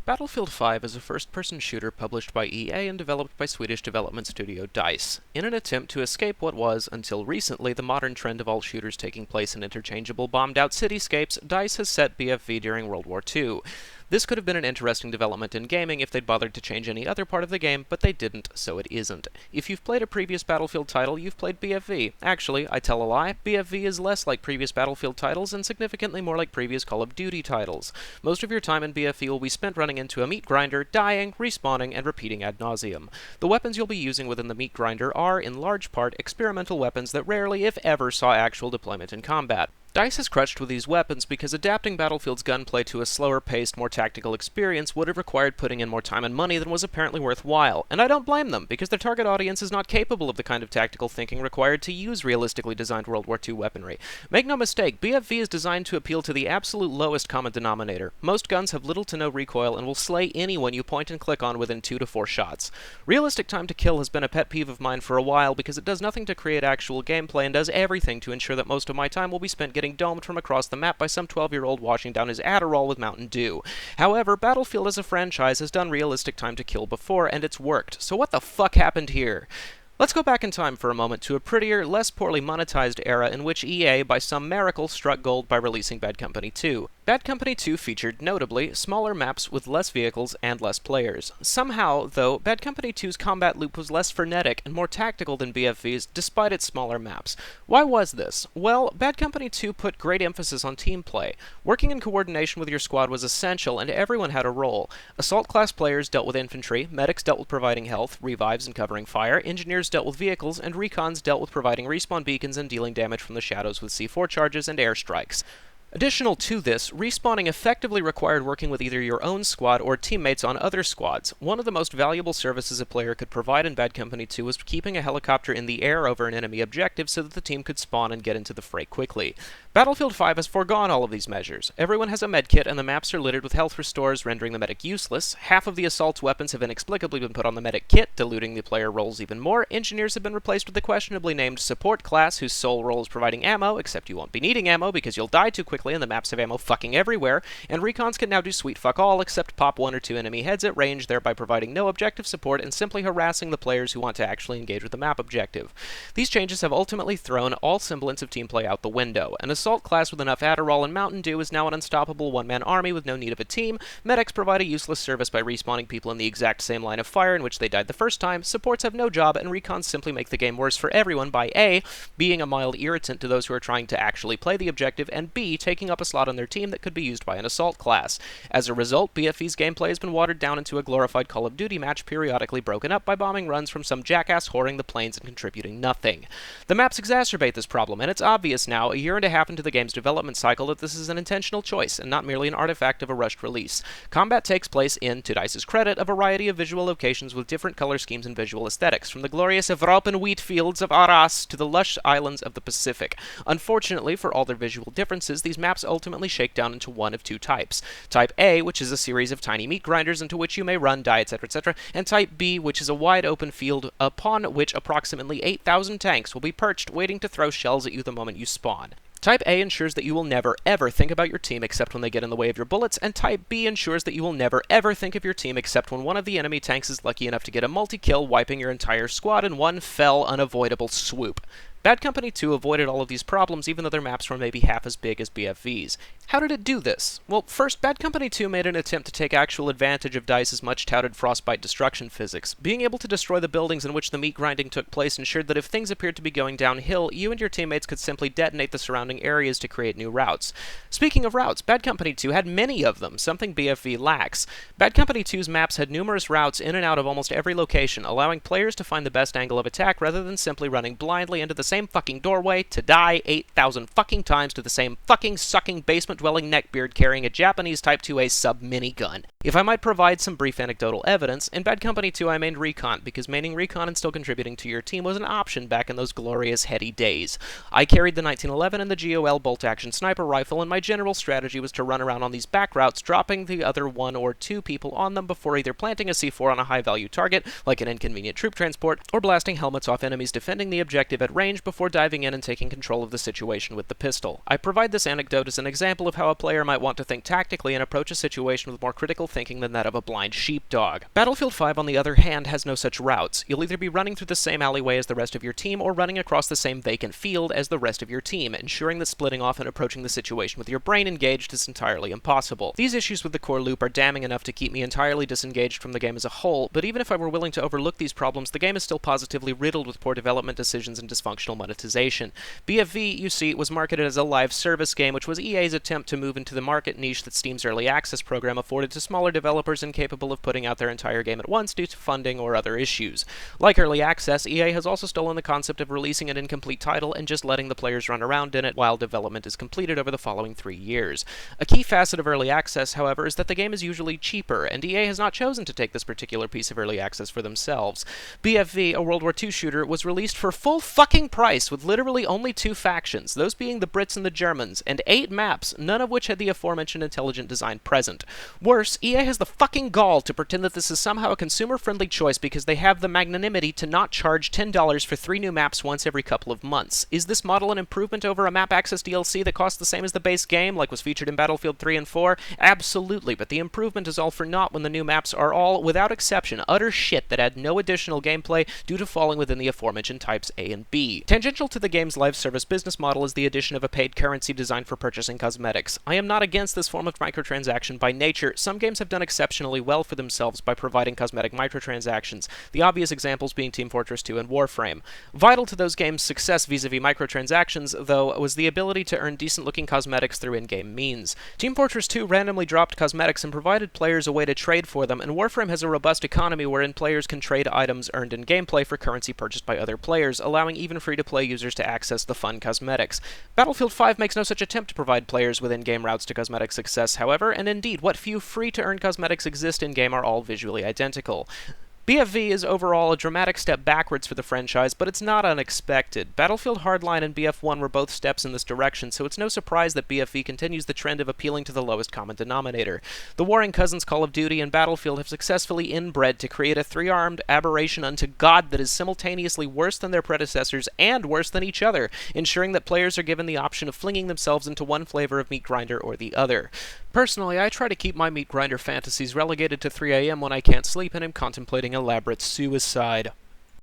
Battlefield 5 is a first-person shooter published by EA and developed by Swedish development studio DICE. In an attempt to escape what was, until recently, the modern trend of all shooters taking place in interchangeable bombed-out cityscapes, DICE has set BFV during World War II. This could have been an interesting development in gaming if they'd bothered to change any other part of the game, but they didn't, so it isn't. If you've played a previous Battlefield title, you've played BFV. Actually, I tell a lie, BFV is less like previous Battlefield titles and significantly more like previous Call of Duty titles. Most of your time in BFV will be spent running into a meat grinder, dying, respawning, and repeating ad nauseum. The weapons you'll be using within the meat grinder are, in large part, experimental weapons that rarely, if ever, saw actual deployment in combat. DICE has crutched with these weapons because adapting Battlefield's gunplay to a slower-paced, more tactical experience would have required putting in more time and money than was apparently worthwhile, and I don't blame them, because their target audience is not capable of the kind of tactical thinking required to use realistically designed World War II weaponry. Make no mistake, BFV is designed to appeal to the absolute lowest common denominator. Most guns have little to no recoil and will slay anyone you point and click on within 2 to 4 shots. Realistic time to kill has been a pet peeve of mine for a while because it does nothing to create actual gameplay and does everything to ensure that most of my time will be spent getting domed from across the map by some 12-year-old washing down his Adderall with Mountain Dew. However, Battlefield as a franchise has done realistic time to kill before, and it's worked. So what the fuck happened here? Let's go back in time for a moment to a prettier, less poorly monetized era in which EA, by some miracle, struck gold by releasing Bad Company 2. Bad Company 2 featured, notably, smaller maps with less vehicles and less players. Somehow, though, Bad Company 2's combat loop was less frenetic and more tactical than BFV's, despite its smaller maps. Why was this? Well, Bad Company 2 put great emphasis on team play. Working in coordination with your squad was essential, and everyone had a role. Assault-class players dealt with infantry, medics dealt with providing health, revives, and covering fire, engineers dealt with vehicles, and recons dealt with providing respawn beacons and dealing damage from the shadows with C4 charges and airstrikes. Additional to this, respawning effectively required working with either your own squad or teammates on other squads. One of the most valuable services a player could provide in Bad Company 2 was keeping a helicopter in the air over an enemy objective so that the team could spawn and get into the fray quickly. Battlefield 5 has foregone all of these measures. Everyone has a medkit, and the maps are littered with health restores, rendering the medic useless. Half of the assault's weapons have inexplicably been put on the medic kit, diluting the player roles even more. Engineers have been replaced with the questionably named support class, whose sole role is providing ammo, except you won't be needing ammo because you'll die too quickly and the maps have ammo fucking everywhere, and recons can now do sweet fuck all except pop 1 or 2 enemy heads at range, thereby providing no objective support and simply harassing the players who want to actually engage with the map objective. These changes have ultimately thrown all semblance of team play out the window. An assault class with enough Adderall and Mountain Dew is now an unstoppable one-man army with no need of a team. Medics provide a useless service by respawning people in the exact same line of fire in which they died the first time. Supports have no job, and recons simply make the game worse for everyone by A, being a mild irritant to those who are trying to actually play the objective, and B, taking up a slot on their team that could be used by an assault class. As a result, BFV's gameplay has been watered down into a glorified Call of Duty match, periodically broken up by bombing runs from some jackass whoring the planes and contributing nothing. The maps exacerbate this problem, and it's obvious now, a year and a half into the game's development cycle, that this is an intentional choice, and not merely an artifact of a rushed release. Combat takes place in, to DICE's credit, a variety of visual locations with different color schemes and visual aesthetics, from the glorious Evropan wheat fields of Arras to the lush islands of the Pacific. Unfortunately, for all their visual differences, these maps ultimately shake down into one of 2 types. Type A, which is a series of tiny meat grinders into which you may run, die, etc., and Type B, which is a wide open field upon which approximately 8,000 tanks will be perched, waiting to throw shells at you the moment you spawn. Type A ensures that you will never, ever think about your team except when they get in the way of your bullets, and Type B ensures that you will never, ever think of your team except when one of the enemy tanks is lucky enough to get a multi-kill, wiping your entire squad in one fell, unavoidable swoop. Bad Company 2 avoided all of these problems even though their maps were maybe half as big as BFV's. How did it do this? Well, first, Bad Company 2 made an attempt to take actual advantage of DICE's much-touted frostbite destruction physics. Being able to destroy the buildings in which the meat grinding took place ensured that if things appeared to be going downhill, you and your teammates could simply detonate the surrounding areas to create new routes. Speaking of routes, Bad Company 2 had many of them, something BFV lacks. Bad Company 2's maps had numerous routes in and out of almost every location, allowing players to find the best angle of attack rather than simply running blindly into the same fucking doorway to die 8,000 fucking times to the same fucking sucking basement-dwelling neckbeard carrying a Japanese Type 2A sub-minigun. If I might provide some brief anecdotal evidence, in Bad Company 2 I mained Recon, because maining Recon and still contributing to your team was an option back in those glorious heady days. I carried the 1911 and the GOL bolt-action sniper rifle, and my general strategy was to run around on these back routes, dropping the other 1 or 2 people on them before either planting a C4 on a high-value target, like an inconvenient troop transport, or blasting helmets off enemies defending the objective at range before diving in and taking control of the situation with the pistol. I provide this anecdote as an example of how a player might want to think tactically and approach a situation with more critical thinking than that of a blind sheepdog. Battlefield 5, on the other hand, has no such routes. You'll either be running through the same alleyway as the rest of your team or running across the same vacant field as the rest of your team, ensuring that splitting off and approaching the situation with your brain engaged is entirely impossible. These issues with the core loop are damning enough to keep me entirely disengaged from the game as a whole, but even if I were willing to overlook these problems, the game is still positively riddled with poor development decisions and dysfunctional monetization. BFV, you see, was marketed as a live service game, which was EA's attempt to move into the market niche that Steam's early access program afforded to smaller developers incapable of putting out their entire game at once due to funding or other issues. Like early access, EA has also stolen the concept of releasing an incomplete title and just letting the players run around in it while development is completed over the following 3 years. A key facet of early access, however, is that the game is usually cheaper, and EA has not chosen to take this particular piece of early access for themselves. BFV, a World War II shooter, was released for full fucking price with literally only 2 factions, those being the Brits and the Germans, and 8 maps, none of which had the aforementioned intelligent design present. Worse, EA has the fucking gall to pretend that this is somehow a consumer-friendly choice because they have the magnanimity to not charge $10 for 3 new maps once every couple of months. Is this model an improvement over a map access DLC that costs the same as the base game, like was featured in Battlefield 3 and 4? Absolutely, but the improvement is all for naught when the new maps are all, without exception, utter shit that add no additional gameplay due to falling within the aforementioned types A and B. Tangential to the game's live service business model is the addition of a paid currency designed for purchasing cosmetics. I am not against this form of microtransaction by nature. Some games have done exceptionally well for themselves by providing cosmetic microtransactions, the obvious examples being Team Fortress 2 and Warframe. Vital to those games' success vis-a-vis microtransactions, though, was the ability to earn decent-looking cosmetics through in-game means. Team Fortress 2 randomly dropped cosmetics and provided players a way to trade for them, and Warframe has a robust economy wherein players can trade items earned in gameplay for currency purchased by other players, allowing even free-to-play users to access the fun cosmetics. Battlefield 5 makes no such attempt to provide players with in-game routes to cosmetic success, however, and indeed, what few free-to-earn cosmetics exist in-game are all visually identical. BFV is overall a dramatic step backwards for the franchise, but it's not unexpected. Battlefield Hardline and BF1 were both steps in this direction, so it's no surprise that BFV continues the trend of appealing to the lowest common denominator. The warring cousins Call of Duty and Battlefield have successfully inbred to create a 3-armed aberration unto God that is simultaneously worse than their predecessors and worse than each other, ensuring that players are given the option of flinging themselves into one flavor of meat grinder or the other. Personally, I try to keep my meat grinder fantasies relegated to 3 a.m. when I can't sleep and am contemplating elaborate suicide.